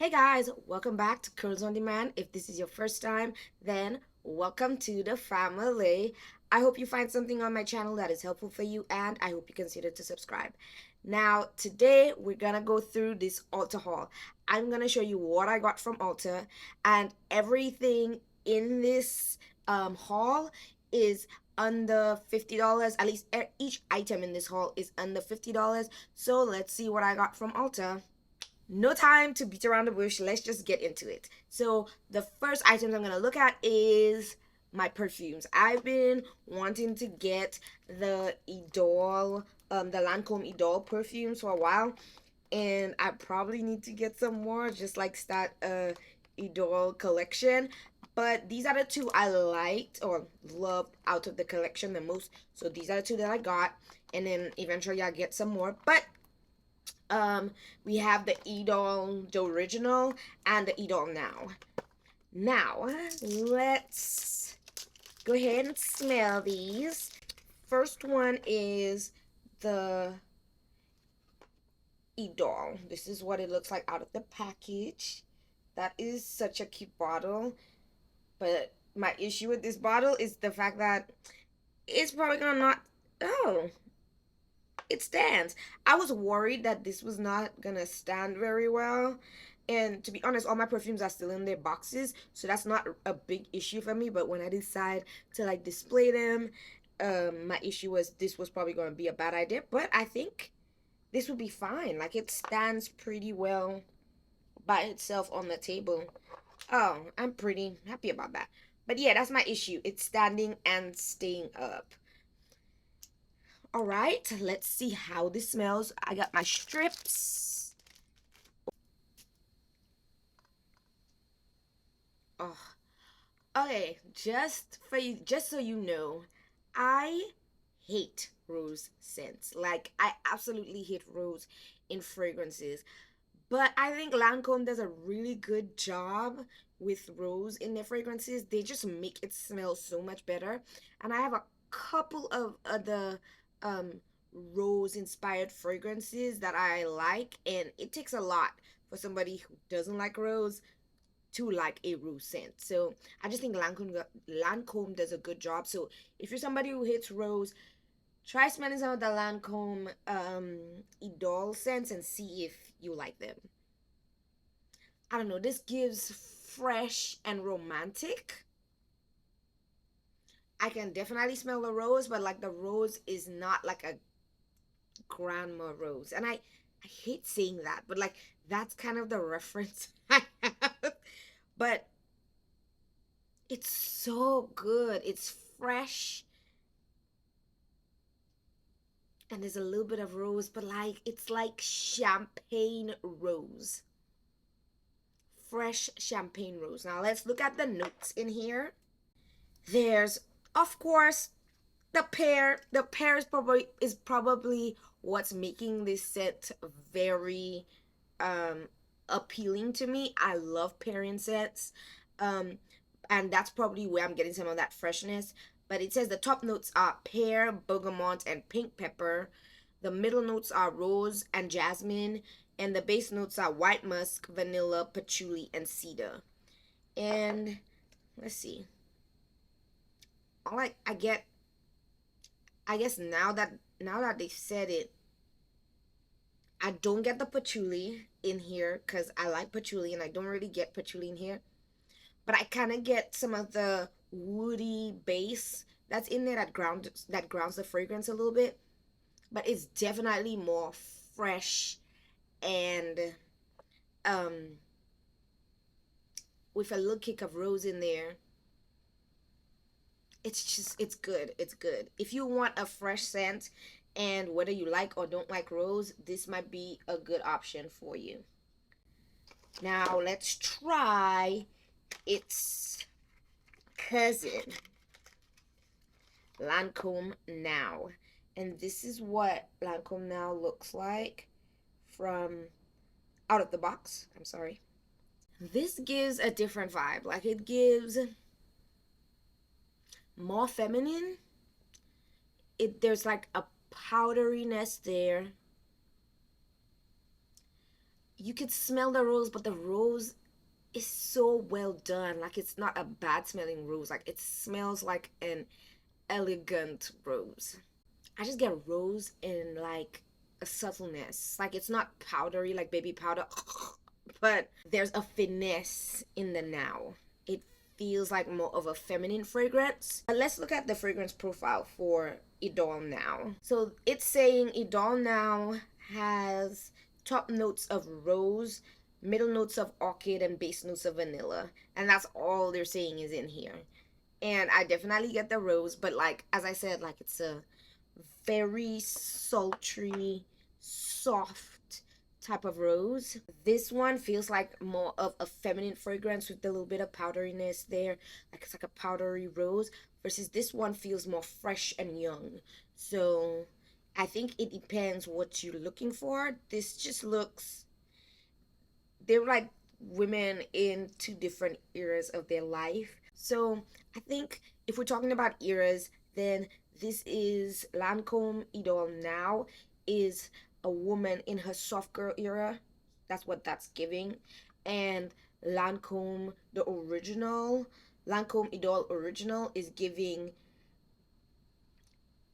Hey guys, welcome back to Curls on Demand. If this is your first time, then welcome to the family. I hope you find something on my channel that is helpful for you, and I hope you consider to subscribe. Now, today we're gonna go through this Ulta haul. I'm gonna show you what I got from Ulta, and everything in this haul is under $50. At least each item in this haul is under $50. So let's see what I got from Ulta. No time to beat around the bush. Let's just get into it. So the first item I'm going to look at is my perfumes. I've been wanting to get the the Lancome Idole perfumes for a while, and I probably need to get some more, just like start a Idole collection. But these are the two I liked or loved out of the collection the most. So these are the two that I got, and then eventually I'll get some more. But we have the Idole, the original, and the Idole Now. Now, let's go ahead and smell these. First one is the Idole. This is what it looks like out of the package. That is such a cute bottle. But my issue with this bottle is the fact that it's probably gonna not. Oh, it stands. I was worried that this was not gonna stand very well. And to be honest, all my perfumes are still in their boxes, so that's not a big issue for me. But when I decide to like display them, my issue was this was probably gonna be a bad idea. But I think this would be fine. Like it stands pretty well by itself on the table. Oh, I'm pretty happy about that. But yeah, that's my issue. It's standing and staying up. All right, let's see how this smells. I got my strips. Oh, okay. Just so you know, I hate rose scents. Like I absolutely hate rose in fragrances. But I think Lancome does a really good job with rose in their fragrances. They just make it smell so much better. And I have a couple of other um rose inspired fragrances that I like, and it takes a lot for somebody who doesn't like rose to like a rose scent. So I just think Lancome does a good job. So if you're somebody who hates rose, try smelling some of the Lancome Idole scents and see if you like them. I don't know, this gives fresh and romantic. I can definitely smell the rose, but like the rose is not like a grandma rose. And I hate saying that, but like that's kind of the reference I have. But it's so good. It's fresh and there's a little bit of rose, but like it's like champagne rose. Fresh champagne rose. Now let's look at the notes in here. There's, of course, the pear. The pear is probably what's making this set very appealing to me. I love pear insects. Um and that's probably where I'm getting some of that freshness. But it says the top notes are pear, bergamot, and pink pepper. The middle notes are rose and jasmine, and the base notes are white musk, vanilla, patchouli, and cedar. And let's see. All I get, I guess now that they said it, I don't get the patchouli in here because I like patchouli and I don't really get patchouli in here. But I kind of get some of the woody base that's in there that grounds the fragrance a little bit. But it's definitely more fresh and um with a little kick of rose in there. It's good. It's good. If you want a fresh scent, and whether you like or don't like rose, this might be a good option for you. Now let's try its cousin, Lancome Now. And this is what Lancome Now looks like from out of the box. I'm sorry. This gives a different vibe. Like it gives more feminine. There's like a powderiness there. you could smell the rose, but the rose is so well done. Like, it's not a bad smelling rose. Like, it smells like an elegant rose. I just get rose in like a subtleness. Like, it's not powdery like baby powder, but there's a finesse in the Now. It feels like more of a feminine fragrance. But let's look at the fragrance profile for Idole Now. So it's saying Idole Now has top notes of rose, middle notes of orchid, and base notes of vanilla. And that's all they're saying is in here. And I definitely get the rose, but like as I said, like it's a very sultry, soft type of rose. This one feels like more of a feminine fragrance with a little bit of powderiness there. Like it's like a powdery rose, versus this one feels more fresh and young. So I think it depends what you're looking for. This just looks, they're like women in two different eras of their life. So I think if we're talking about eras, then this is Lancome Idole Now is a woman in her soft girl era. That's what that's giving. And Lancome the original, Lancome Idole original is giving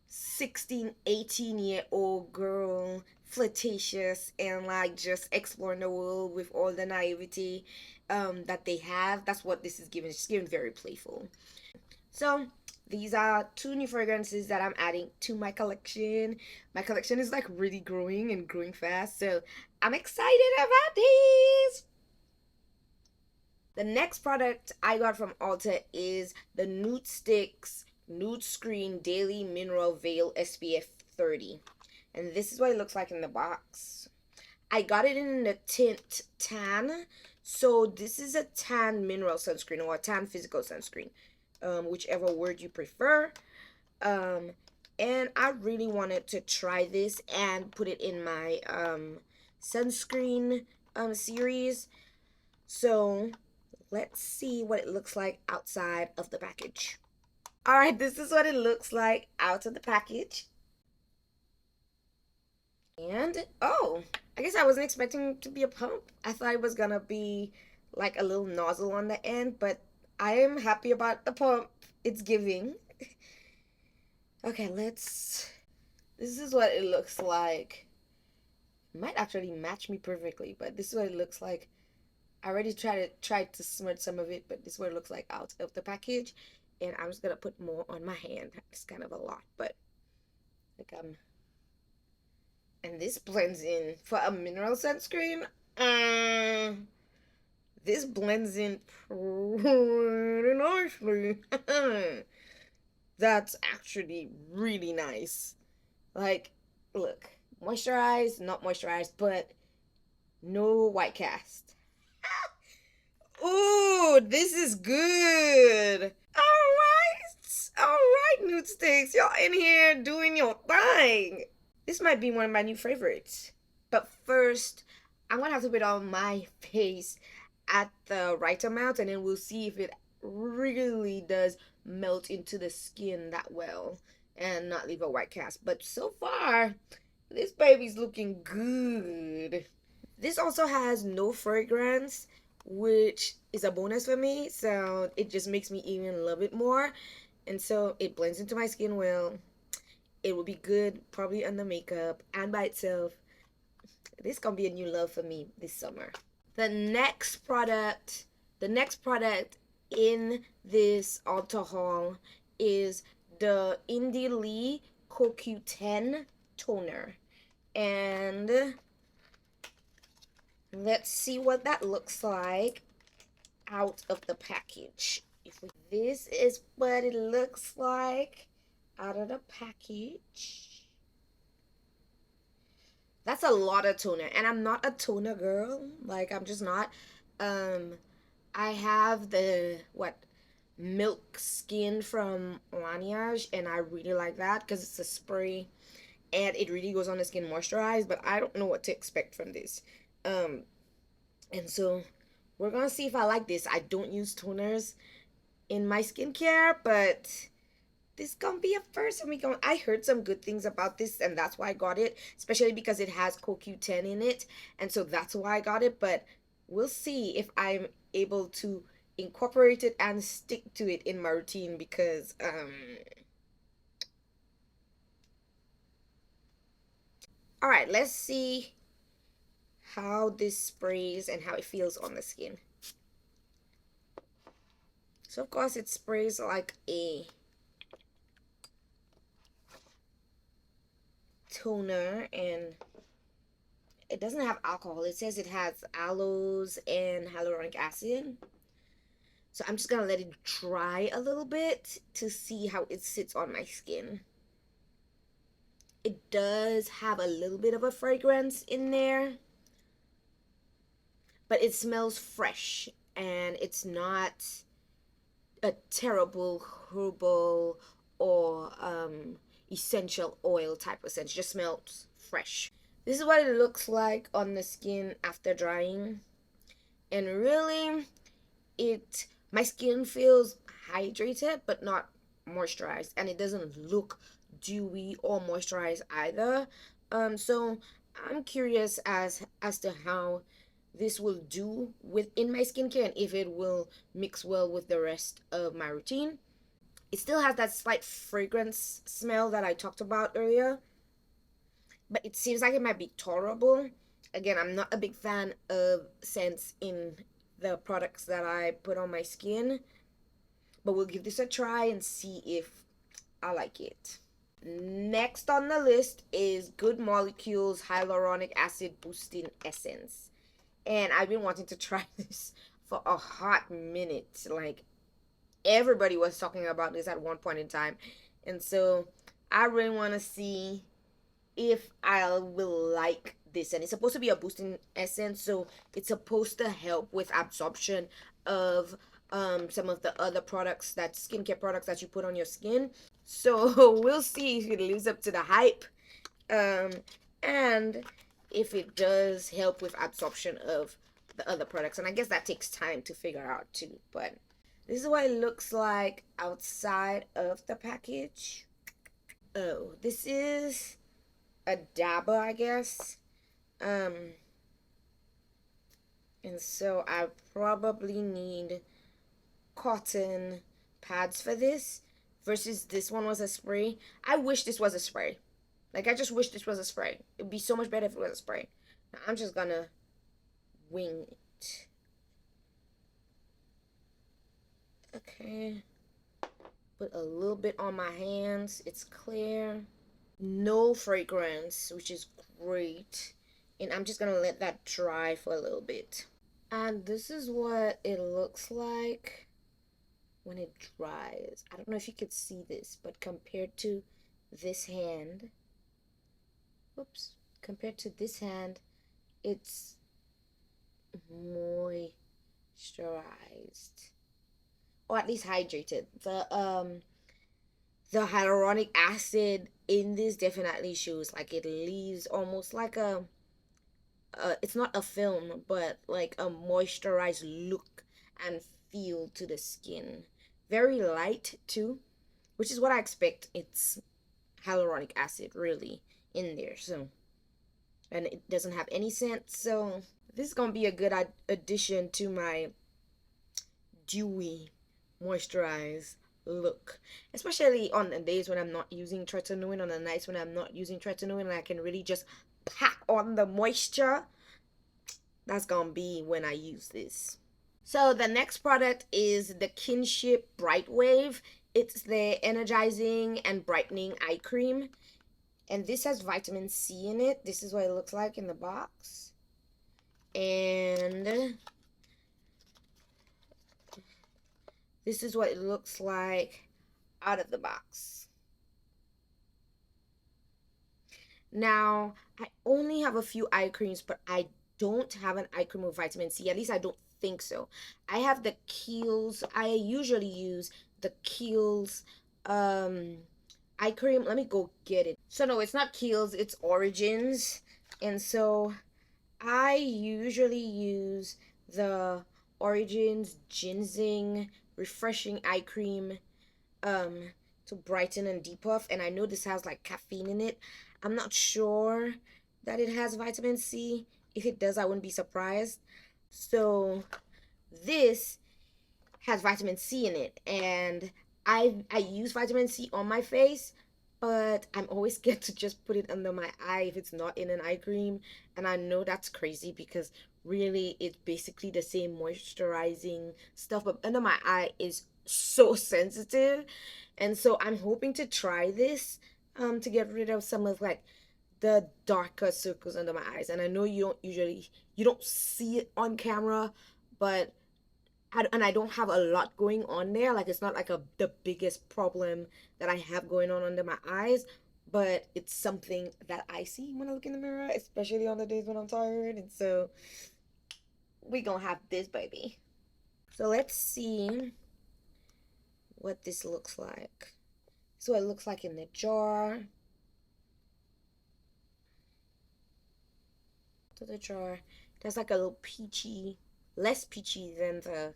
16, 18-year-old girl, flirtatious and like just exploring the world with all the naivety that they have. That's what this is giving. It's giving very playful. So these are two new fragrances that I'm adding to my collection. My collection is like really growing and growing fast, so I'm excited about these. The next product I got from Ulta is the NUDESTIX Nudescreen Daily Mineral Veil SPF 30. And this is what it looks like in the box. I got it in the tint tan. So this is a tan mineral sunscreen or a tan physical sunscreen. Whichever word you prefer. And I really wanted to try this and put it in my sunscreen series. So let's see what it looks like outside of the package. Alright, this is what it looks like out of the package. And, oh, I guess I wasn't expecting it to be a pump. I thought it was gonna be like a little nozzle on the end, but I am happy about the pump it's giving. Okay, this is what it looks like. It might actually match me perfectly, but this is what it looks like. I already tried to smudge some of it, but this is what it looks like out of the package. And I'm just gonna put more on my hand. It's kind of a lot, but like and this blends in for a mineral sunscreen. This blends in pretty nicely. That's actually really nice. Like, look, moisturized, not moisturized, but no white cast. Ooh, this is good. All right, Nudesticks, y'all in here doing your thing. This might be one of my new favorites. But first, I'm gonna have to put on my face at the right amount, and then we'll see if it really does melt into the skin that well and not leave a white cast. But so far, this baby's looking good. This also has no fragrance, which is a bonus for me, so it just makes me even love it more. And so it blends into my skin well. It will be good probably under makeup and by itself. This gonna be a new love for me this summer. The next product in this Ulta haul is the Indie Lee CoQ10 toner. And let's see what that looks like out of the package. This is what it looks like out of the package. That's a lot of toner, and I'm not a toner girl. Like, I'm just not. I have the milk skin from Laneige, and I really like that because it's a spray and it really goes on the skin moisturized, but I don't know what to expect from this. And so we're gonna see if I like this. I don't use toners in my skincare, but this gonna be a first. I heard some good things about this, and that's why I got it, especially because it has CoQ10 in it, and so that's why I got it. But we'll see if I'm able to incorporate it and stick to it in my routine, because all right, let's see how this sprays and how it feels on the skin. So of course it sprays like a toner, and it doesn't have alcohol. It says it has aloes and hyaluronic acid. So I'm just gonna let it dry a little bit to see how it sits on my skin. It does have a little bit of a fragrance in there, but it smells fresh, and it's not a terrible herbal or essential oil type of scent. It just smells fresh. This is what it looks like on the skin after drying, and really my skin feels hydrated but not moisturized, and it doesn't look dewy or moisturized either. So I'm curious as to how this will do within my skincare, and if it will mix well with the rest of my routine. It still has that slight fragrance smell that I talked about earlier, but it seems like it might be tolerable. Again, I'm not a big fan of scents in the products that I put on my skin, but we'll give this a try and see if I like it. Next on the list is Good Molecules Hyaluronic Acid Boosting Essence. And I've been wanting to try this for a hot minute. Like, everybody was talking about this at one point in time. And so I really want to see if I will like this. And it's supposed to be a boosting essence, so it's supposed to help with absorption of some of the other products, that skincare products that you put on your skin. So we'll see if it lives up to the hype, and if it does help with absorption of the other products. And I guess that takes time to figure out too. But this is what it looks like outside of the package. Oh, this is a dabber, I guess. And so I probably need cotton pads for this, versus this one was a spray. I wish this was a spray. Like, I just wish this was a spray. It'd be so much better if it was a spray. Now, I'm just gonna wing it. Okay. Put a little bit on my hands. It's clear. No fragrance, which is great. And I'm just gonna let that dry for a little bit. And this is what it looks like when it dries. I don't know if you could see this, but compared to this hand, compared to this hand, it's moisturized, or at least hydrated. The hyaluronic acid in this definitely shows. Like, it leaves almost like a it's not a film, but like a moisturized look and feel to the skin. Very light too, which is what I expect. It's hyaluronic acid really in there. So, and it doesn't have any scent, so this is gonna be a good addition to my dewy moisturized look, especially on the days when I'm not using tretinoin, on the nights when I'm not using tretinoin, and I can really just pack on the moisture. That's gonna be when I use this. So the next product is the Kinship Brightwave. It's the energizing and brightening eye cream, and this has vitamin C in it. This is what it looks like in the box, and this is what it looks like out of the box. Now, I only have a few eye creams, but I don't have an eye cream with vitamin C. At least I don't think so. I have the Kiehl's. I usually use the Kiehl's eye cream. Let me go get it. So no, it's not Kiehl's, it's Origins. And so I usually use the Origins Ginseng Refreshing Eye Cream to brighten and depuff, and I know this has like caffeine in it. I'm not sure that it has vitamin C. If it does, I wouldn't be surprised. So this has vitamin C in it, and I use vitamin C on my face, but I'm always scared to just put it under my eye if it's not in an eye cream. And I know that's crazy because really it's basically the same moisturizing stuff, but under my eye is so sensitive. And so I'm hoping to try this to get rid of some of like the darker circles under my eyes. And I know you don't see it on camera, but I don't have a lot going on there. Like it's not like the biggest problem that I have going on under my eyes, but it's something that I see when I look in the mirror, especially on the days when I'm tired. And so we gonna have this baby. So let's see what this looks like. So it looks like in the jar. To the jar. There's like a little peachy, less peachy than the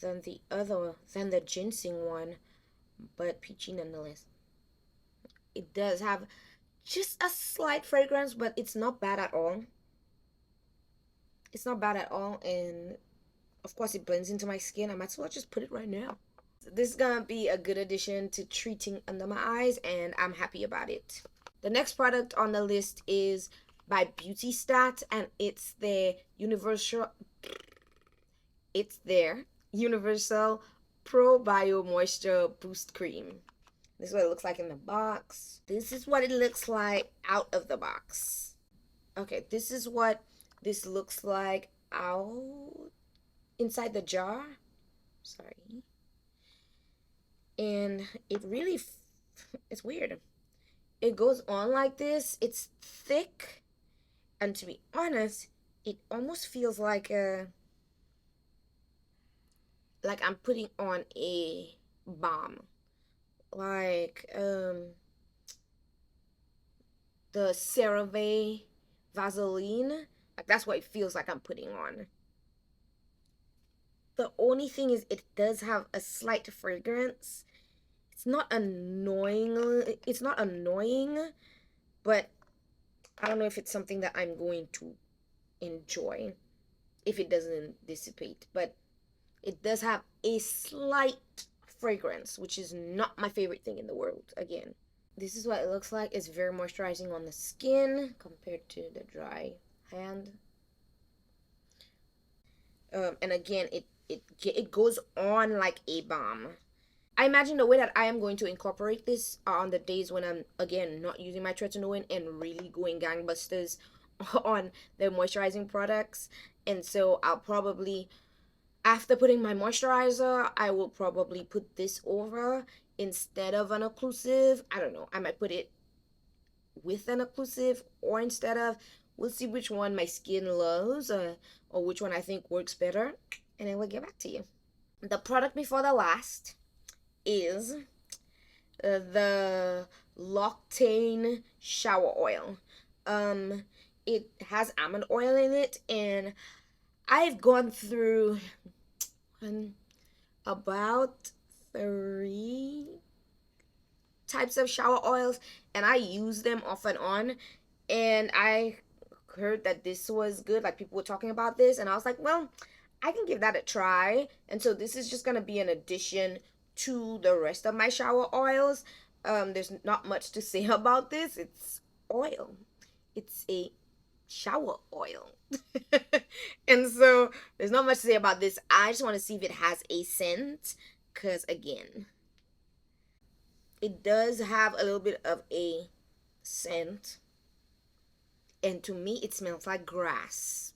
than the ginseng one, but peachy nonetheless. It does have just a slight fragrance, but it's not bad at all. It's not bad at all, and of course it blends into my skin. I might as well just put it right now. This is gonna be a good addition to treating under my eyes, and I'm happy about it. The next product on the list is by Beauty Stat, and it's their Universal Pro Bio Moisture Boost Cream. This is what it looks like in the box. This is what it looks like out of the box. Okay, this is what this looks like out inside the jar. Sorry. And it really, it's weird. It goes on like this. It's thick. And to be honest, it almost feels like I'm putting on a balm. Like the CeraVe Vaseline. Like that's what it feels like I'm putting on. The only thing is it does have a slight fragrance. It's not annoying. It's not annoying, but I don't know if it's something that I'm going to enjoy if it doesn't dissipate. But it does have a slight fragrance, which is not my favorite thing in the world. Again, this is what it looks like. It's very moisturizing on the skin compared to the dry hand. And again, it goes on like a balm. I imagine the way that I am going to incorporate this are on the days when I'm, again, not using my tretinoin and really going gangbusters on the moisturizing products. And so I'll probably, after putting my moisturizer, I will probably put this over instead of an occlusive. I don't know. I might put it with an occlusive or instead of. We'll see which one my skin loves or which one I think works better. And then we'll get back to you. The product before the last is the L'Occitane shower oil. It has almond oil in it, and I've gone through about 3 types of shower oils, and I use them off and on, and I heard that this was good. Like people were talking about this, and I was like, well, I can give that a try. And so this is just gonna be an addition to the rest of my shower oils. There's not much to say about this. It's oil. It's a shower oil. And so there's not much to say about this. I just want to see if it has a scent, because again, it does have a little bit of a scent, and to me it smells like grass.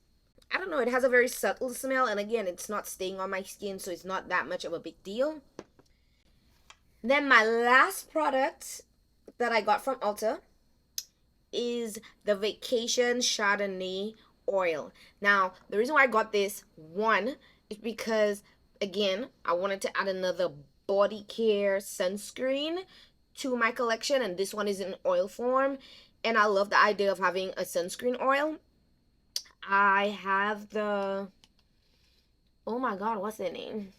I don't know, it has a very subtle smell, and again, it's not staying on my skin, so it's not that much of a big deal. Then my last product that I got from Ulta is the Vacation Chardonnay oil. Now, the reason why I got this, one, is because, again, I wanted to add another body care sunscreen to my collection, and this one is in oil form, and I love the idea of having a sunscreen oil. I have the, oh my god, what's the name?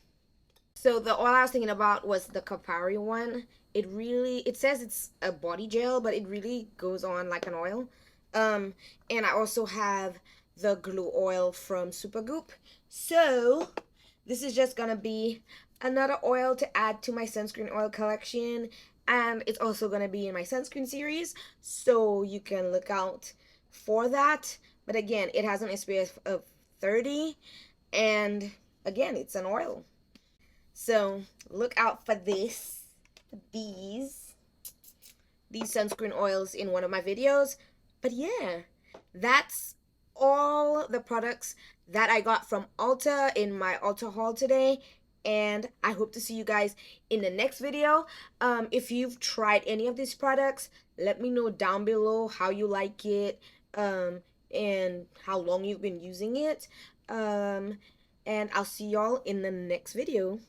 So the oil I was thinking about was the Capari one. It says it's a body gel, but it really goes on like an oil. And I also have the glue oil from Supergoop. So this is just gonna be another oil to add to my sunscreen oil collection, and it's also gonna be in my sunscreen series, so you can look out for that. But again, it has an SPF of 30, and again, it's an oil. So look out for these these sunscreen oils in one of my videos. But yeah, that's all the products that I got from Ulta in my Ulta haul today. And I hope to see you guys in the next video. If you've tried any of these products, let me know down below how you like it, and how long you've been using it. And I'll see y'all in the next video.